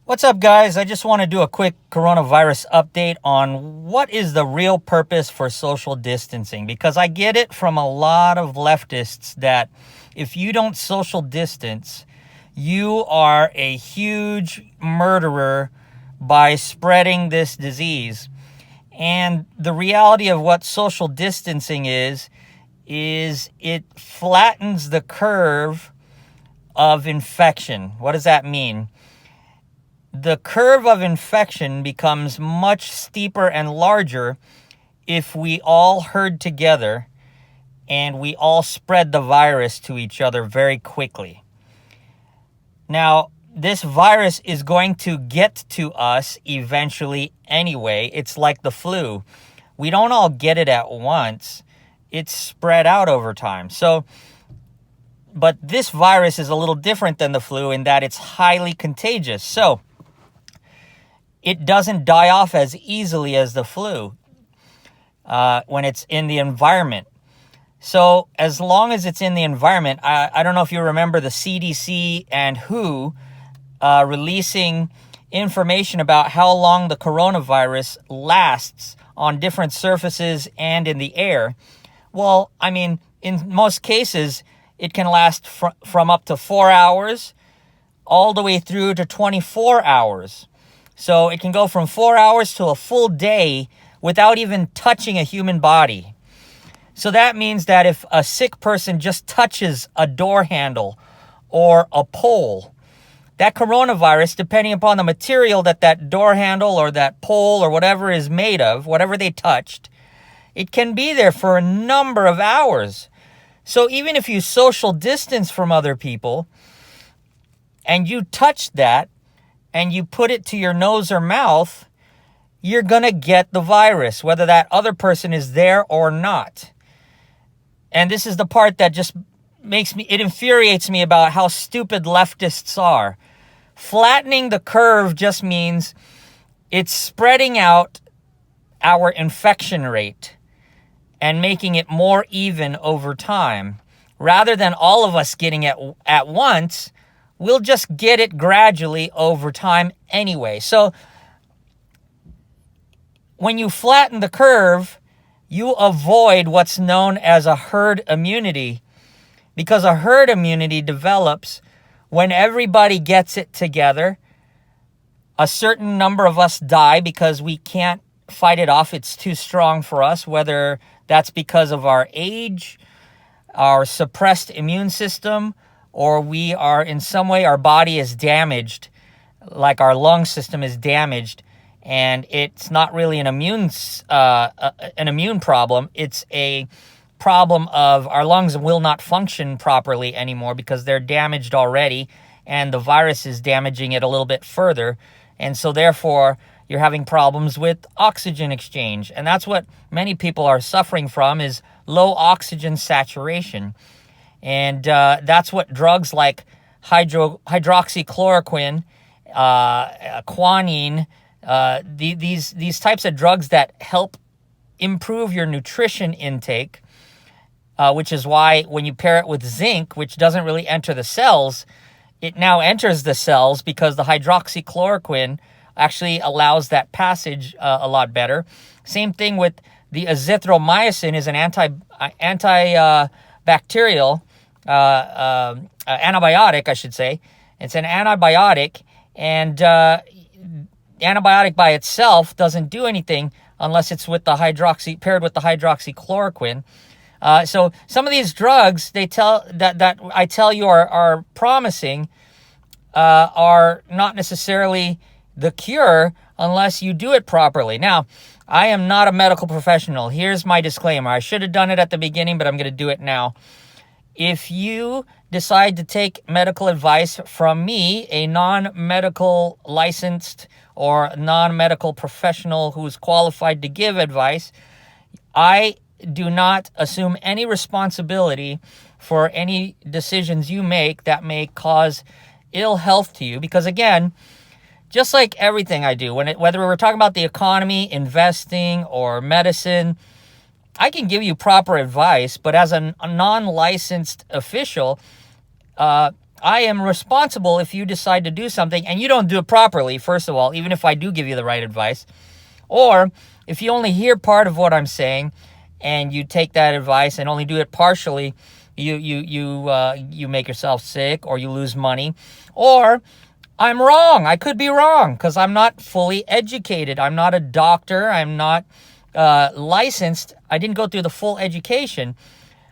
What's up, guys? I just want to do a quick coronavirus update on what is the real purpose for social distancing, because I get it from a lot of leftists that if you don't social distance, you are a huge murderer by spreading this disease. And the reality of what social distancing is it flattens the curve of infection. What does that mean? The curve of infection becomes much steeper and larger if we all herd together and we all spread the virus to each other very quickly. Now, this virus is going to get to us eventually anyway. It's like the flu. We don't all get it at once. It's spread out over time. But this virus is a little different than the flu in that it's highly contagious. So, it doesn't die off as easily as the flu when it's in the environment. So as long as it's in the environment, I don't know if you remember the CDC and WHO releasing information about how long the coronavirus lasts on different surfaces and in the air. Well, I mean, in most cases, it can last from up to 4 hours all the way through to 24 hours. So it can go from 4 hours to a full day without even touching a human body. So that means that if a sick person just touches a door handle or a pole, that coronavirus, depending upon the material that door handle or that pole or whatever is made of, whatever they touched, it can be there for a number of hours. So even if you social distance from other people and you touch that, and you put it to your nose or mouth, you're going to get the virus, whether that other person is there or not. And this is the part that just it infuriates me about how stupid leftists are. Flattening the curve just means it's spreading out our infection rate and making it more even over time. Rather than all of us getting it at once, we'll just get it gradually over time anyway. So when you flatten the curve, you avoid what's known as a herd immunity, because a herd immunity develops when everybody gets it together. A certain number of us die because we can't fight it off. It's too strong for us, whether that's because of our age, our suppressed immune system, or we are in some way, our body is damaged, like our lung system is damaged, and it's not really an immune problem. It's a problem of our lungs will not function properly anymore because they're damaged already, and the virus is damaging it a little bit further. And so therefore, you're having problems with oxygen exchange. And that's what many people are suffering from, is low oxygen saturation. And that's what drugs like hydroxychloroquine, quinine, these types of drugs that help improve your nutrition intake, which is why when you pair it with zinc, which doesn't really enter the cells, it now enters the cells because the hydroxychloroquine actually allows that passage a lot better. Same thing with the azithromycin, is an antibacterial antibiotic, I should say. It's an antibiotic, and antibiotic by itself doesn't do anything unless it's with the paired with the hydroxychloroquine. So some of these drugs that I tell you are promising are not necessarily the cure unless you do it properly. Now, I am not a medical professional. Here's my disclaimer. I should have done it at the beginning, but I'm going to do it now. If you decide to take medical advice from me, a non-medical licensed or non-medical professional who's qualified to give advice, I do not assume any responsibility for any decisions you make that may cause ill health to you. Because again, just like everything I do, whether we're talking about the economy, investing, or medicine, I can give you proper advice, but as a non-licensed official, I am responsible if you decide to do something and you don't do it properly, first of all, even if I do give you the right advice. Or if you only hear part of what I'm saying and you take that advice and only do it partially, you make yourself sick or you lose money. Or I'm wrong. I could be wrong because I'm not fully educated. I'm not a doctor. I'm not licensed. I didn't go through the full education.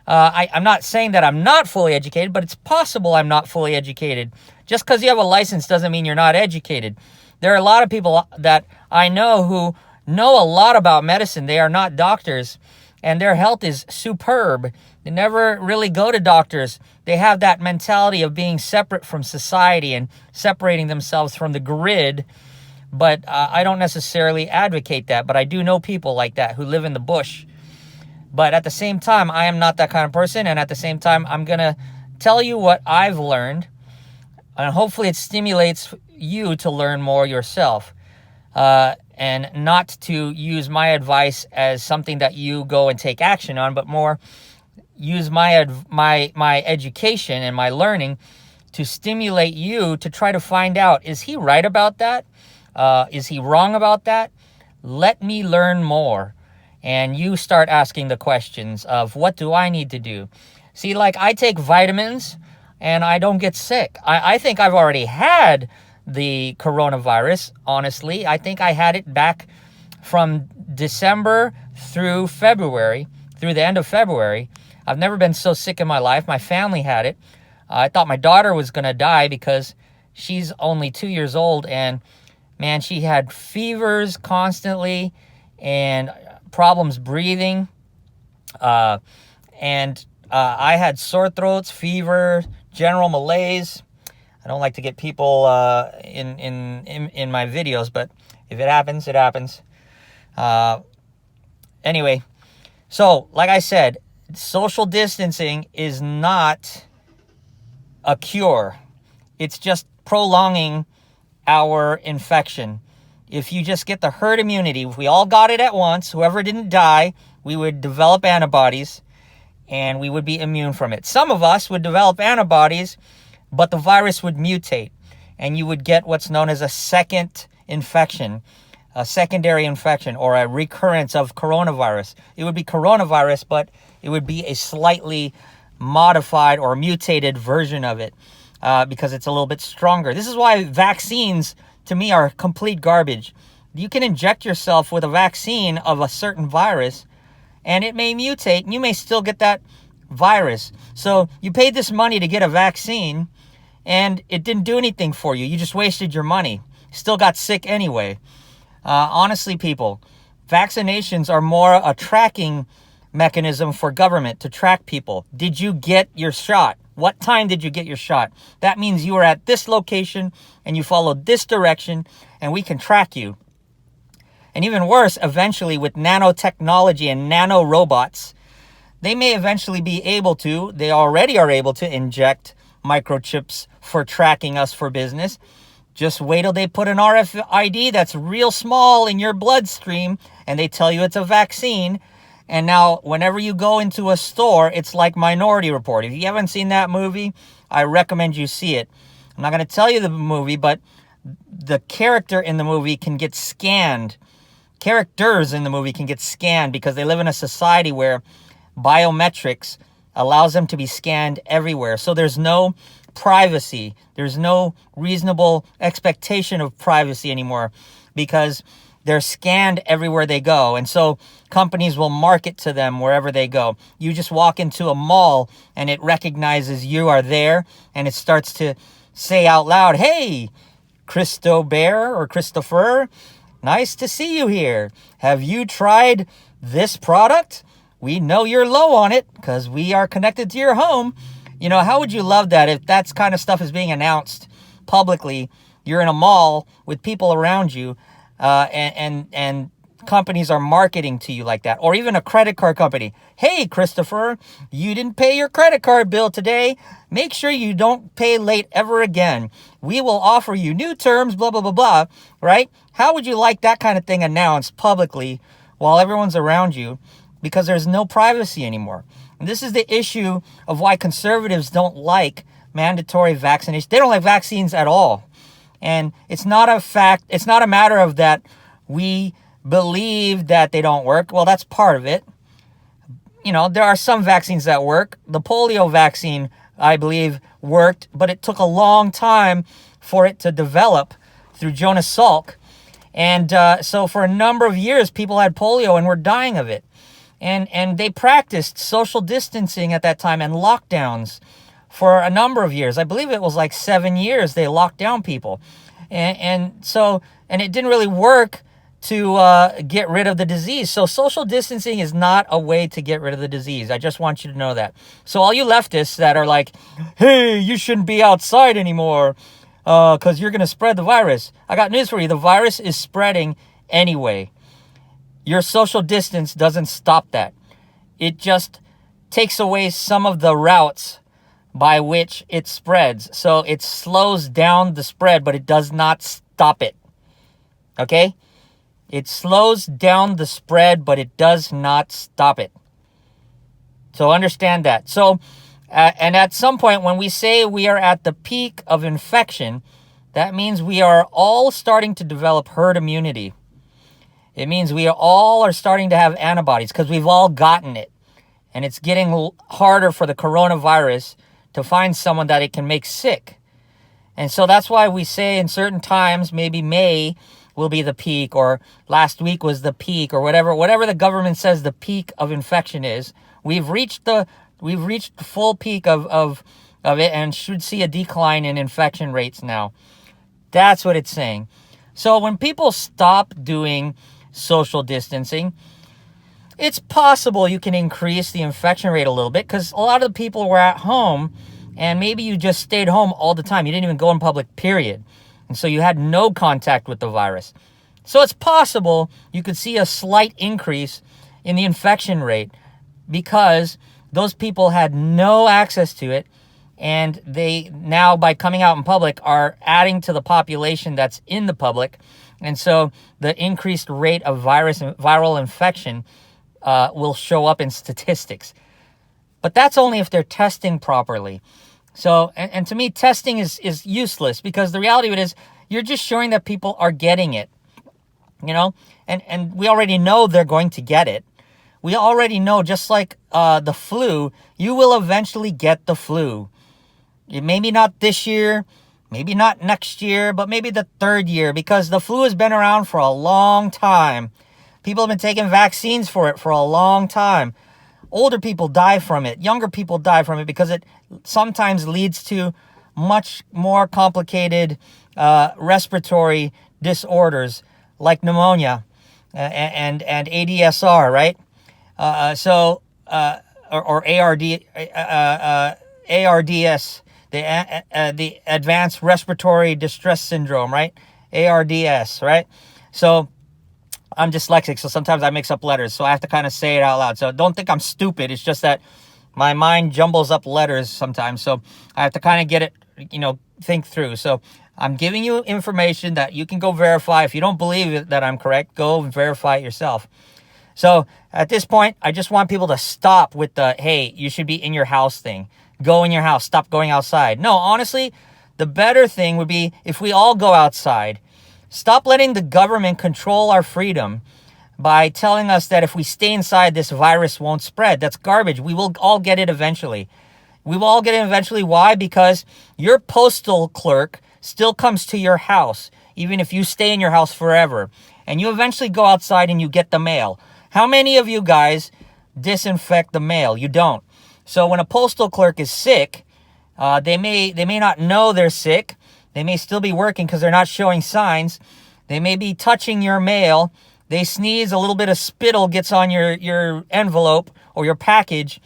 I'm not saying that I'm not fully educated, but it's possible I'm not fully educated. Just because you have a license doesn't mean you're not educated. There are a lot of people that I know who know a lot about medicine. They are not doctors, and their health is superb. They never really go to doctors. They have that mentality of being separate from society and separating themselves from the grid. But I don't necessarily advocate that. But I do know people like that who live in the bush. But at the same time, I am not that kind of person. And at the same time, I'm going to tell you what I've learned. And hopefully it stimulates you to learn more yourself. And not to use my advice as something that you go and take action on, but more use my education and my learning to stimulate you to try to find out, is he right about that? Is he wrong about that? Let me learn more. And you start asking the questions of, what do I need to do? See, like, I take vitamins and I don't get sick. I think I've already had the coronavirus, honestly. I think I had it back from December through February, through the end of February. I've never been so sick in my life. My family had it. I thought my daughter was going to die because she's only 2 years old, and man, she had fevers constantly and problems breathing. And I had sore throats, fever, general malaise. I don't like to get people in my videos, but if it happens, it happens. Anyway, so like I said, social distancing is not a cure. It's just prolonging our infection. If you just get the herd immunity, if we all got it at once, whoever didn't die, we would develop antibodies and we would be immune from it. Some of us would develop antibodies, but the virus would mutate and you would get what's known as a second infection, a secondary infection, or a recurrence of coronavirus. It would be coronavirus, but it would be a slightly modified or mutated version of it because it's a little bit stronger. This is why vaccines, to me, are complete garbage. You can inject yourself with a vaccine of a certain virus, and it may mutate, and you may still get that virus. So you paid this money to get a vaccine, and it didn't do anything for you. You just wasted your money. Still got sick anyway. Honestly, people, vaccinations are more a tracking mechanism for government to track people. Did you get your shot? What time did you get your shot? That means you were at this location and you followed this direction, and we can track you. And even worse, eventually with nanotechnology and nano robots, they may eventually be able to, they already are able to inject microchips for tracking us for business. Just wait till they put an RFID that's real small in your bloodstream and they tell you it's a vaccine. And now whenever you go into a store, it's like Minority Report. If you haven't seen that movie, I recommend you see it. I'm not going to tell you the movie, but the character in the movie can get scanned. Characters in the movie can get scanned because they live in a society where biometrics allows them to be scanned everywhere. So there's no privacy. There's no reasonable expectation of privacy anymore because they're scanned everywhere they go. And so companies will market to them wherever they go. You just walk into a mall and it recognizes you are there and it starts to say out loud, "Hey, Christo Bear or Christopher, nice to see you here. Have you tried this product? We know you're low on it because we are connected to your home." You know, how would you love that if that kind of stuff is being announced publicly? You're in a mall with people around you, and companies are marketing to you like that. Or even a credit card company. "Hey, Christopher, you didn't pay your credit card bill today. Make sure you don't pay late ever again. We will offer you new terms, blah, blah, blah, blah," right? How would you like that kind of thing announced publicly while everyone's around you? Because there's no privacy anymore. And this is the issue of why conservatives don't like mandatory vaccination. They don't like vaccines at all. And it's not a matter of that we believe that they don't work. Well, that's part of it. There are some vaccines that work. The polio vaccine, I believe, worked, but it took a long time for it to develop through Jonas Salk. And so for a number of years, people had polio and were dying of it. And they practiced social distancing at that time and lockdowns for a number of years. I believe it was like 7 years they locked down people. And it didn't really work to get rid of the disease. So social distancing is not a way to get rid of the disease. I just want you to know that. So all you leftists that are like, hey, you shouldn't be outside anymore because you're going to spread the virus. I got news for you. The virus is spreading anyway. Your social distance doesn't stop that. It just takes away some of the routes by which it spreads. So it slows down the spread, but it does not stop it. Okay? It slows down the spread, but it does not stop it. So understand that. So, and at some point when we say we are at the peak of infection, that means we are all starting to develop herd immunity. It means we all are starting to have antibodies because we've all gotten it. And it's getting harder for the coronavirus to find someone that it can make sick. And so that's why we say in certain times, maybe May will be the peak, or last week was the peak, or whatever the government says the peak of infection is. We've reached the full peak of it and should see a decline in infection rates now. That's what it's saying. So when people stop doing social distancing, it's possible you can increase the infection rate a little bit because a lot of the people were at home and maybe you just stayed home all the time. You didn't even go in public, period. And so you had no contact with the virus. So it's possible you could see a slight increase in the infection rate because those people had no access to it. And they now, by coming out in public, are adding to the population that's in the public. And so the increased rate of viral infection will show up in statistics. But that's only if they're testing properly. So, and to me, testing is useless because the reality of it is you're just showing that people are getting it, and we already know they're going to get it. We already know, just like the flu, you will eventually get the flu. Maybe not this year, maybe not next year, but maybe the third year because the flu has been around for a long time. People have been taking vaccines for it for a long time. Older people die from it. Younger people die from it because it sometimes leads to much more complicated respiratory disorders like pneumonia and ADSR, right? Or ARDS, the Advanced Respiratory Distress Syndrome, right? ARDS, right? So I'm dyslexic, so sometimes I mix up letters, so I have to kind of say it out loud. So don't think I'm stupid. It's just that my mind jumbles up letters sometimes, so I have to kind of get it, think through. So I'm giving you information that you can go verify. If you don't believe that I'm correct, go verify it yourself. So at this point, I just want people to stop with the, hey, you should be in your house thing. Go in your house. Stop going outside. No, honestly, the better thing would be if we all go outside. Stop letting the government control our freedom by telling us that if we stay inside, this virus won't spread. That's garbage. We will all get it eventually. We will all get it eventually. Why? Because your postal clerk still comes to your house, even if you stay in your house forever. And you eventually go outside and you get the mail. How many of you guys disinfect the mail? You don't. So when a postal clerk is sick, they may not know they're sick. They may still be working because they're not showing signs. They may be touching your mail. They sneeze, a little bit of spittle gets on your envelope or your package,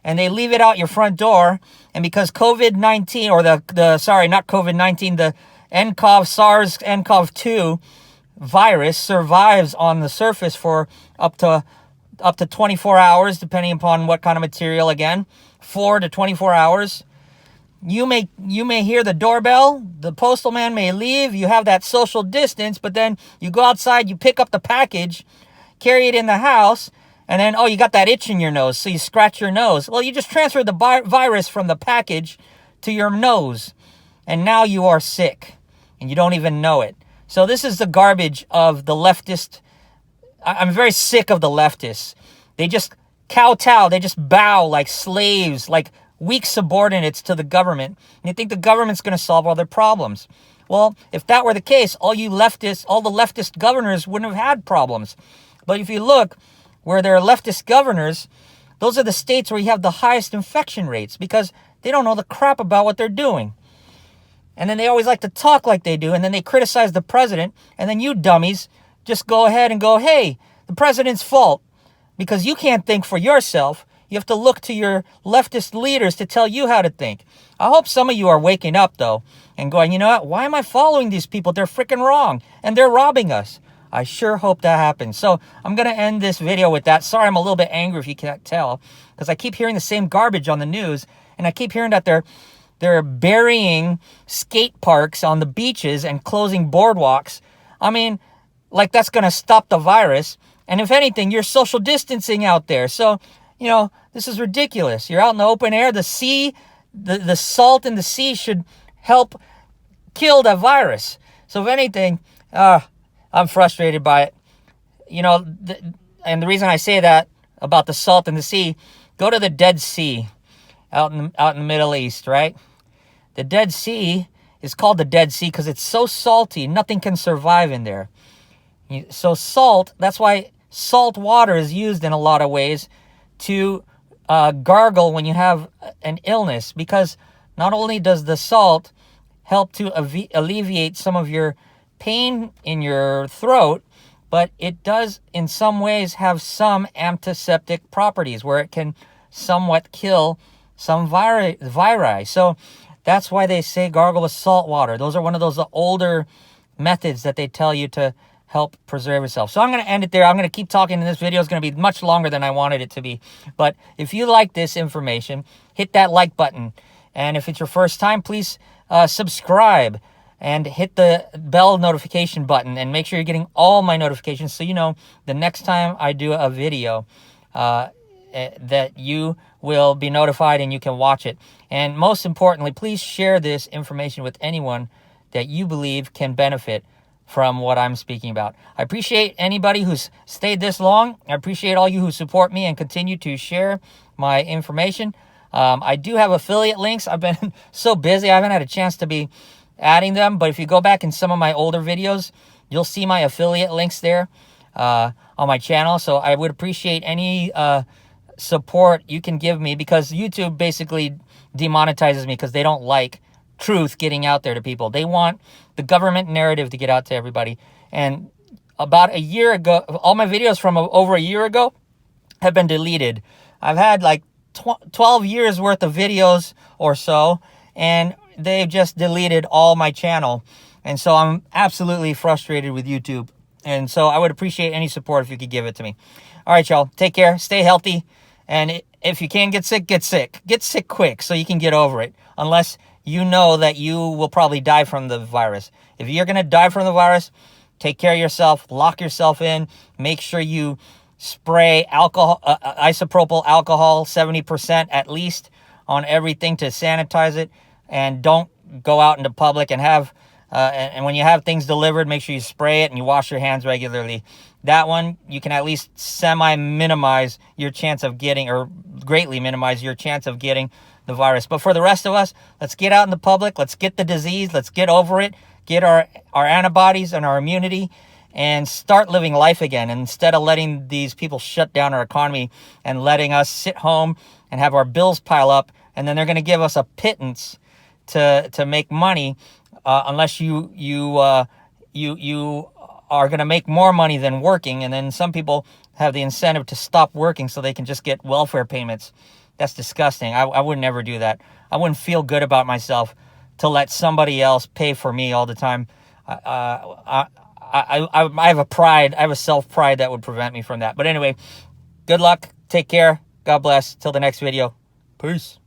and they leave it out your front door. And because COVID-19, or not COVID-19, the NCOV, SARS-CoV-2 virus survives on the surface for up to 24 hours, depending upon what kind of material, again, 4 to 24 hours. You may hear the doorbell, the postal man may leave, you have that social distance, but then you go outside, you pick up the package, carry it in the house, and then, you got that itch in your nose, so you scratch your nose. Well, you just transferred the virus from the package to your nose, and now you are sick, and you don't even know it. So this is the garbage of the leftist. I'm very sick of the leftists. They just kowtow, they just bow like slaves, like weak subordinates to the government. And they think the government's going to solve all their problems. Well, if that were the case, all the leftist governors wouldn't have had problems. But if you look where there are leftist governors, those are the states where you have the highest infection rates because they don't know the crap about what they're doing. And then they always like to talk like they do, and then they criticize the president, and then you dummies just go ahead and go, hey, the president's fault, because you can't think for yourself. You have to look to your leftist leaders to tell you how to think. I hope some of you are waking up, though, and going, you know what, why am I following these people? They're freaking wrong, and they're robbing us. I sure hope that happens. So I'm going to end this video with that. Sorry, I'm a little bit angry if you can't tell, because I keep hearing the same garbage on the news, and I keep hearing that they're burying skate parks on the beaches and closing boardwalks. I mean, like that's going to stop the virus. And if anything, you're social distancing out there. So, you know, this is ridiculous. You're out in the open air. The sea, the salt in the sea should help kill the virus. So if anything, I'm frustrated by it. You know, and the reason I say that about the salt in the sea, go to the Dead Sea out in the Middle East, right? The Dead Sea is called the Dead Sea because it's so salty, nothing can survive in there. So salt, that's why salt water is used in a lot of ways to gargle when you have an illness, because not only does the salt help to alleviate some of your pain in your throat, but it does in some ways have some antiseptic properties where it can somewhat kill some viri. So that's why they say gargle with salt water. Those are one of those older methods that they tell you to help preserve yourself. So I'm going to end it there. I'm going to keep talking, and this video is going to be much longer than I wanted it to be. But if you like this information, hit that like button. And if it's your first time, please subscribe and hit the bell notification button, and make sure you're getting all my notifications so you know the next time I do a video that you will be notified and you can watch it. And most importantly, please share this information with anyone that you believe can benefit from what I'm speaking about. I appreciate anybody who's stayed this long. I appreciate all you who support me and continue to share my information. I do have affiliate links. I've been so busy, I haven't had a chance to be adding them. But if you go back in some of my older videos, you'll see my affiliate links there on my channel. So I would appreciate any support you can give me, because YouTube basically demonetizes me because they don't like truth getting out there to people. They want the government narrative to get out to everybody. And about a year ago, all my videos from over a year ago have been deleted. I've had like 12 years worth of videos or so, and they've just deleted all my channel. And so I'm absolutely frustrated with YouTube. And so I would appreciate any support if you could give it to me. All right, y'all. Take care. Stay healthy. And if you can get sick, get sick. Get sick quick so you can get over it. Unless you know that you will probably die from the virus. If you're going to die from the virus, take care of yourself. Lock yourself in. Make sure you spray alcohol, isopropyl alcohol, 70% at least on everything to sanitize it. And don't go out into public and have... and when you have things delivered, make sure you spray it and you wash your hands regularly. That one, you can at least semi-minimize your chance of getting, or greatly minimize your chance of getting the virus. But for the rest of us, let's get out in the public. Let's get the disease. Let's get over it. Get our antibodies and our immunity and start living life again. And instead of letting these people shut down our economy and letting us sit home and have our bills pile up, and then they're going to give us a pittance to make money. Unless you are going to make more money than working. And then some people have the incentive to stop working so they can just get welfare payments. That's disgusting. I would never do that. I wouldn't feel good about myself to let somebody else pay for me all the time. I have a pride. I have a self-pride that would prevent me from that. But anyway, good luck. Take care. God bless. Till the next video. Peace.